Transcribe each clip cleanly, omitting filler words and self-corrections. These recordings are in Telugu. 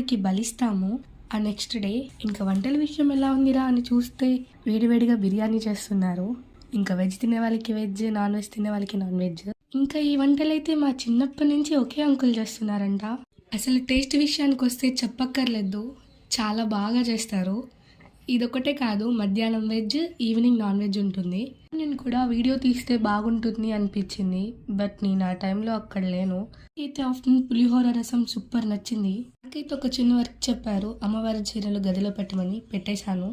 కోరికలకి బలిస్తామో ఆ నెక్స్ట్ డే ఇంకా వంటల విషయం ఎలా ఉందిరా అని చూస్తే వేడివేడిగా బిర్యానీ చేస్తున్నారు. ఇంకా వెజ్ తినే వాళ్ళకి వెజ్, నాన్ వెజ్ తినే వాళ్ళకి నాన్ వెజ్. ఇంకా ఈ వంటలైతే మా చిన్నప్పటి నుంచి ఒకే అంకుల్ చేస్తున్నారంట. అసలు టేస్ట్ విషయానికి వస్తే చెప్పక్కర్లేదు, చాలా బాగా చేస్తారు. ఇదొకటే కాదు, మధ్యాహ్నం వెజ్, ఈవినింగ్ నాన్ వెజ్ ఉంటుంది. నేను కూడా వీడియో తీస్తే బాగుంటుంది అనిపించింది, బట్ నేను ఆ టైంలో అక్కడ లేను. అయితే ఆఫ్టర్నూన్ పులిహోర రసం సూపర్ నచ్చింది. నాకైతే ఒక చిన్న వర్క్ చెప్పారు, అమ్మవారి చీరలు గదిలో పెట్టమని పెట్టేశాను.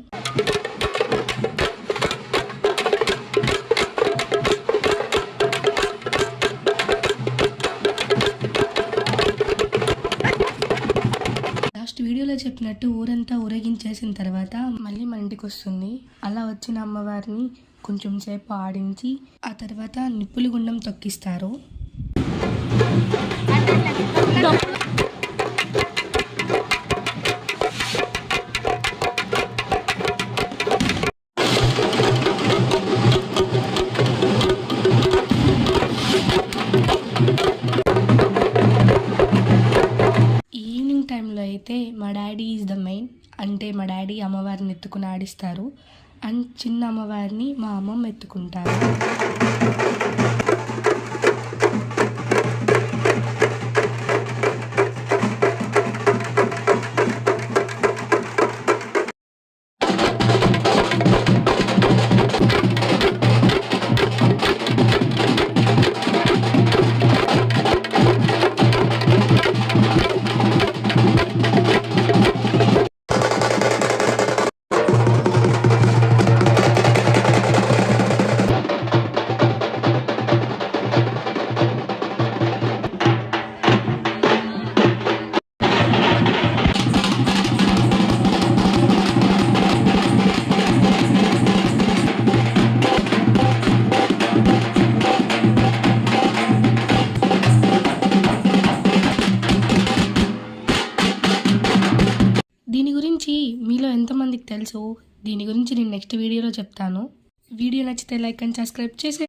వీడియోలో చెప్పినట్టు ఊరంతా ఊరేగించేసిన తర్వాత మళ్ళీ మన ఇంటికి వస్తుంది. అలా వచ్చిన అమ్మవారిని కొంచెం సేపు ఆడించి ఆ తర్వాత నిప్పుల గుండం తొక్కిస్తారు. టైంలో అయితే మా డాడీ ఈజ్ ద మెయిన్, అంటే మా డాడీ అమ్మవారిని ఎత్తుకుని ఆడిస్తారు అండ్ చిన్న అమ్మవారిని మా అమ్మమ్మ ఎత్తుకుంటారు. దీని గురించి మీలో ఎంతమందికి తెలుసు? దీని గురించి నేను నెక్స్ట్ వీడియోలో చెప్తాను. వీడియో నచ్చితే లైక్ అండ్ సబ్స్క్రైబ్ చేసే